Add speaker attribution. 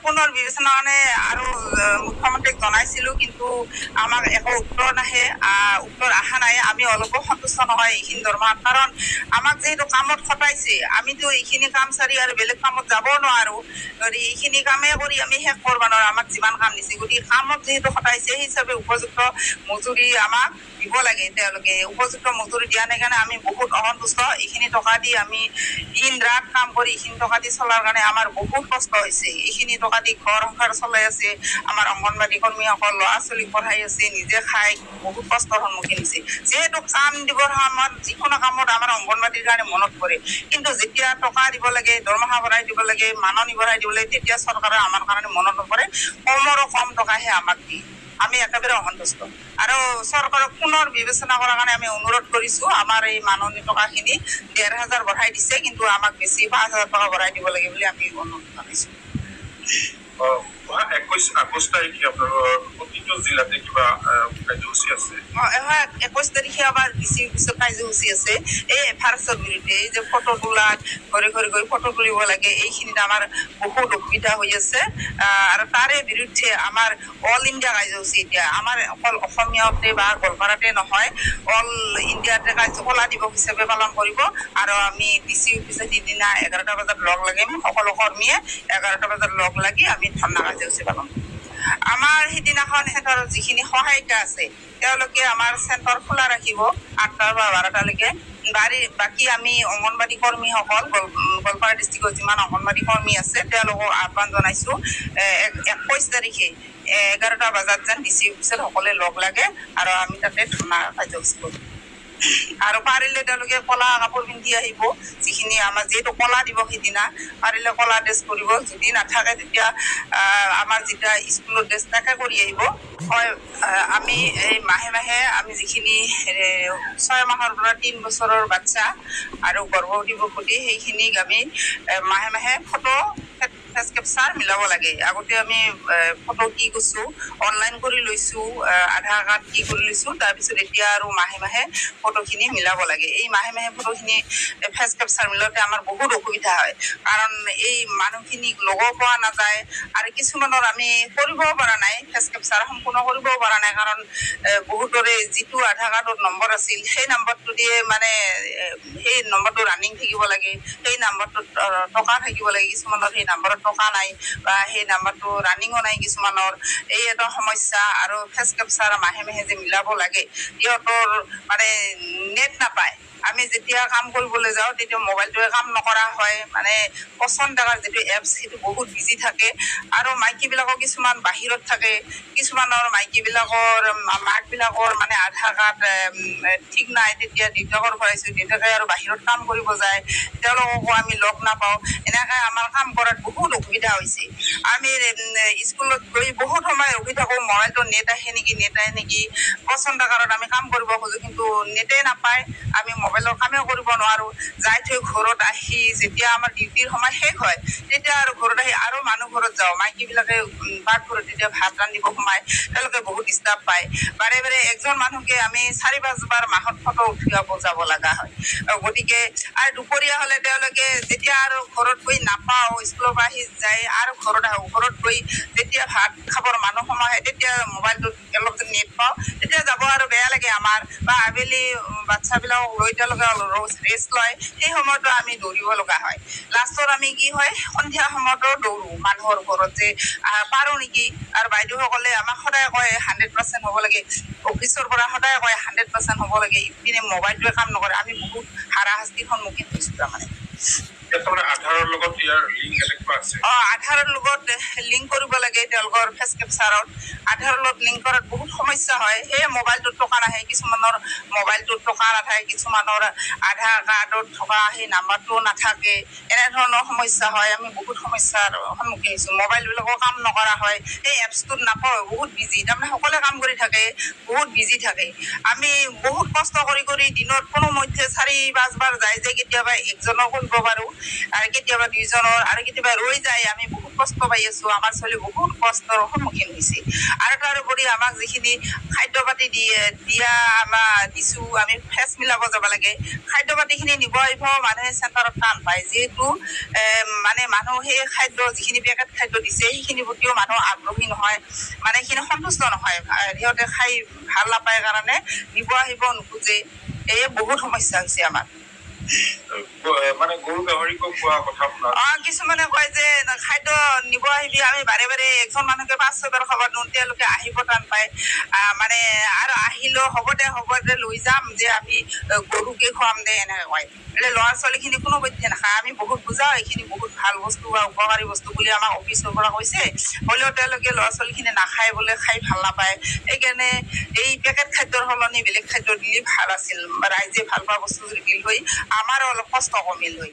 Speaker 1: পুনৰ বিবেচনাৰ কাৰণে আৰু মুখ্যমন্ত্ৰীক জনাইছিলোঁ, কিন্তু আমাক একো উত্তৰ নাহে, উত্তৰ অহা নাই। আমি অলপো সন্তুষ্ট নহয় এইখিনি দৰমহাত, কাৰণ আমাক যিহেতু কামত খটাইছে, আমিতো এইখিনি কাম চাৰি আৰু বেলেগ কামত যাব নোৱাৰোঁ। এইখিনি কামেই কৰি আমি শেষ কৰিব নোৱাৰোঁ, আমাক যিমান কাম দিছে। গতিকে কামত যিহেতু খটাইছে, সেই হিচাপে উপযুক্ত মজুৰি আমাক দিব লাগে। তেওঁলোকে উপযুক্ত মজুৰি দিয়া নাই কাৰণে আমি বহুত অসন্তুষ্ট। এইখিনি টকা দি আমি দিন ৰাত কাম কৰি এইখিনি টকা দি চলাৰ কাৰণে আমাৰ বহুত কষ্ট হৈছে। এইখিনি টকা দি ঘৰ সংসাৰ চলাই আছে, আমাৰ অংগনবাড়ী কৰ্মীসকল ল'ৰা ছোৱালীক পঢ়াই আছে, নিজে খাই বহুত কষ্টৰ সন্মুখীন হৈছে। যিহেতু কাম দিবৰ সময়ত যিকোনো কামত আমাৰ অংগনবাড়ীৰ কাৰণে মনত পৰে, কিন্তু যেতিয়া টকা দিব লাগে, দৰমহা বঢ়াই দিব লাগে, মাননি বঢ়াই দিব লাগে, তেতিয়া চৰকাৰে আমাৰ কাৰণে মনত নপৰে, কমৰো কম টকাহে আমাক দিয়ে। আমি একেবাৰে অসন্তুষ্ট আৰু চৰকাৰক পুনৰ বিবেচনা কৰাৰ কাৰণে আমি অনুৰোধ কৰিছোঁ। আমাৰ এই মাননি টকাখিনি ১,৫০০ বঢ়াই দিছে, কিন্তু আমাক বেছি ৫,০০০ টকা বঢ়াই দিব লাগে বুলি আমি অনুৰোধ জনাইছোঁ।
Speaker 2: ২১ আগষ্ট তাৰিখে আপোনালোকৰ প্ৰতিটো জিলাতে কিবা কাৰ্যসূচী আছে?
Speaker 1: ২১ তাৰিখে আমাৰ ডিচি অফিচত কাৰ্যসূচী আছে। এই ভাইৰাছৰ বিৰুদ্ধে, এই যে ফটো তোলাত ঘৰে ঘৰে গৈ ফটো তুলিব লাগে, এইখিনিত আমাৰ বহুত অসুবিধা হৈ আছে। আৰু তাৰে বিৰুদ্ধে আমাৰ অল ইণ্ডিয়া কাৰ্যসূচী এতিয়া আমাৰ অকল অসমীয়াতে বা গোৱালপাৰাতে নহয়, অল ইণ্ডিয়াতে কলা দিৱস হিচাপে পালন কৰিব। আৰু আমি ডিচি অফিচত সিদিনা ১১টা বজাত লগ লাগিম, সকলো কৰ্মীয়ে ১১টা বজাত লগ লাগি আমি ধৰ্ণা কাৰ্যসূচী পালন কৰিম। আমাৰ সিদিনাখন সিহঁতৰ যিখিনি সহায়িকা আছে, তেওঁলোকে আমাৰ চেণ্টাৰ খোলা ৰাখিব ৮টাৰ পৰা ১২টালৈকে। বাকী আমি অংগনবাড়ী কৰ্মীসকল, গোৱালপাৰা ডিষ্ট্ৰিক্টৰ যিমান অংগনবাড়ী কৰ্মী আছে, তেওঁলোকক আহ্বান জনাইছোঁ ২১ তাৰিখে ১১টা বজাত যেন ডিচি অফিচত সকলোৱে লগ লাগে আৰু আমি তাতে ধৰ্ণা কাৰ্যসূচী কৰিম। আৰু পাৰিলে তেওঁলোকে কলা কাপোৰ পিন্ধি আহিব, যিখিনি আমাৰ যিহেতু কলা দিৱস সিদিনা, পাৰিলে কলা ড্ৰেছ কৰিব। যদি নাথাকে তেতিয়া আমাৰ যেতিয়া স্কুলৰ ড্ৰেছ তাকে কৰি আহিব। হয়, আমি এই মাহে মাহে আমি যিখিনি ৬ মাহৰ পৰা ৩ বছৰৰ বাচ্চা আৰু গৰ্ভৱতী প্ৰসূতি, সেইখিনিক আমি মাহে মাহে ফটো ফেচ কেপচাৰ মিলাব লাগে। আগতে আমি ফটো কি কৰিছোঁ, অনলাইন কৰি লৈছোঁ, আধাৰ কাৰ্ড কি কৰি লৈছোঁ, তাৰপিছত এতিয়া আৰু মাহে মাহে ফটোখিনি মিলাব লাগে। এই মাহে মাহে ফটোখিনি ফেচ কেপচাৰ মিলাওঁতে আমাৰ বহুত অসুবিধা হয়, কাৰণ এই মানুহখিনিক লগ পোৱা নাযায় আৰু কিছুমানৰ আমি কৰিবও পৰা নাই, ফেচ কেপচাৰ সম্পূৰ্ণ কৰিবও পৰা নাই, কাৰণ বহুতৰে যিটো আধাৰ কাৰ্ডৰ নম্বৰ আছিল, সেই নম্বৰটো দিয়ে মানে সেই নম্বৰটো ৰানিং থাকিব লাগে, সেই নম্বৰটোত টকা থাকিব লাগে। কিছুমানৰ সেই নম্বৰত টকা নাই বা সেই নম্বৰটো ৰানিঙো নাই কিছুমানৰ, এই এটা সমস্যা। আৰু ফেচ কেপচাৰ মাহে মাহে যে মিলাব লাগে, সিহঁতৰ মানে নেট নাপায়। আমি যেতিয়া কাম কৰিবলৈ যাওঁ তেতিয়া মোবাইলটোৱে কাম নকৰা হয়, মানে পচন্দ থকাৰ যিটো এপছ সেইটো বহুত বিজি থাকে। আৰু মাইকীবিলাকৰ কিছুমান বাহিৰত থাকে, কিছুমানৰ মাইকীবিলাকৰ মাকবিলাকৰ মানে আধাৰ কাৰ্ড ঠিক নাই, তেতিয়া দেউতাকৰ ভৰাইছোঁ, দেউতাকে আৰু বাহিৰত কাম কৰিব যায়, তেওঁলোককো আমি লগ নাপাওঁ। এনেকৈ আমাৰ কাম কৰাত বহুত অসুবিধা হৈছে। আমি স্কুলত গৈ বহুত সময় ৰখি থাকোঁ, মোবাইলটো নেট আহে নেকি, নেট আহে নেকি, পচন্দ কাৰ্ডত আমি কাম কৰিব খোজোঁ, কিন্তু নেটেই নাপায়, আমি মোবাইলৰ কামেই কৰিব নোৱাৰোঁ। যাই থৈ ঘৰত আহি যেতিয়া আমাৰ ডিউটিৰ সময় শেষ হয়, তেতিয়া আৰু ঘৰত আহি আৰু মানুহ ঘৰত যাওঁ, মাইকীবিলাকে পাকঘৰত তেতিয়া ভাত ৰান্ধিব সোমায়, তেওঁলোকে বহুত ডিষ্টাৰ্ব পায়। বাৰে বাৰে একজন মানুহকে আমি ৪-৫ বাৰ মাহত ফটো উঠিয়াব যাব লগা হয়। গতিকে আৰু দুপৰীয়া হ'লে তেওঁলোকে যেতিয়া আৰু ঘৰত গৈ নাপাওঁ, স্কুলৰ পৰা আহি যায় আৰু ঘৰত আহোঁ, ঘৰত গৈ যেতিয়া ভাত খাবৰ মানুহ সময় হয়, তেতিয়া মোবাইলটোত অলপ নেট পাওঁ, তেতিয়া যাব আৰু বেয়া লাগে আমাৰ। বা আবেলি বাচ্ছাবিলাকক লৈ তেওঁলোকে ৰেষ্ট লয়, সেই সময়তো আমি দৌৰিব লগা হয়। লাষ্টত আমি কি হয়, সন্ধিয়া সময়তো দৌৰোঁ মানুহৰ ঘৰত যে পাৰোঁ নেকি। আৰু বাইদেউসকলে আমাক সদায় কয় 100% হ'ব লাগে, অফিচৰ পৰা সদায় কয় 100% হ'ব লাগে, ইপিনে মোবাইলটোৱে কাম নকৰে। আমি বহুত হাৰাশাস্তিৰ সন্মুখীন হৈছোঁ তাৰমানে।
Speaker 2: আধাৰৰ লগত ইয়াৰ লিংক এনেকুৱা আছে?
Speaker 1: আধাৰৰ লগত লিংক কৰিব লাগে তেওঁলোকৰ ফেচ কেপচাৰত। আধাৰৰ লগত লিংক কৰাত বহুত সমস্যা হয়। সেই মোবাইলটোত টকা নাহে, কিছুমানৰ মোবাইলটোত টকা নাথাকে, কিছুমানৰ আধাৰ কাৰ্ডত থকা সেই নাম্বাৰটোও নাথাকে, এনেধৰণৰ সমস্যা হয়। আমি বহুত সমস্যাৰ সন্মুখীন হৈছোঁ। মোবাইলবিলাকো কাম নকৰা হয়, সেই এপছটোত নাপাওঁ, বহুত বিজি, তাৰমানে সকলোৱে কাম কৰি থাকে, বহুত বিজি থাকে। আমি বহুত কষ্ট কৰি কৰি দিনত কোনো মধ্যে ৪-৫ বাৰ যায় যে কেতিয়াবা একজনৰ কৰিব পাৰোঁ, আৰু কেতিয়াবা 2জনৰ আৰু কেতিয়াবা ৰৈ যায় আমি বহুত কষ্ট পাই আছো আমাৰ ছোৱালী বহুত কষ্টৰ সন্মুখীন হৈছে আৰু তাৰোপৰি আমাক যিখিনি খাদ্য পাতি দিয়া আমাৰ দিছো আমি ফেচ মিলাব যাব লাগে খাদ্য পাতিখিনি নিব আহিব মানুহে চেণ্টাৰত টান পায় যিহেতু মানে মানুহ সেই খাদ্য যিখিনি পেকেট খাদ্য দিছে সেইখিনি প্ৰতিও মানুহ আগ্ৰহী নহয় মানে সেইখিনি সন্তুষ্ট নহয় সিহঁতে খাই ভাল নাপায় কাৰণে নিব আহিব নোখোজে এই বহুত সমস্যা হৈছে আমাৰ
Speaker 2: মানে গৰু গাহৰিক খোৱা কথা
Speaker 1: কিছুমানে কয় যে খাদ্য নিব আহিবি আমি বাৰে বাৰে একজন মানুহকে 5-6 বাৰ খবৰ দিওঁ তেওঁলোকে আহিব টান পায় মানে আৰু আহিলেও হ'ব দে লৈ যাম যে আমি গৰুকে খুৱাম দে এনেকে কয় એટલે ল'ৰা ছোৱালীখিনি কোনো পধ্যে নাখায় আমি বহুত বুজাওঁ এইখিনি বহুত ভাল বস্তু বা উপকাৰী বস্তু বুলি আমাক অফিচৰ পৰা কৈছে হ'লেও তেওঁলোকে ল'ৰা ছোৱালীখিনি নাখায় বোলে খাই ভাল নাপায় সেইকাৰণে এই পেকেট খাদ্যৰ সলনি বেলেগ খাদ্য দিলে ভাল আছিল ৰাইজে ভাল পোৱা বস্তু যদি দিল হৈ আমাৰো অলপ কষ্ট কমিল হৈ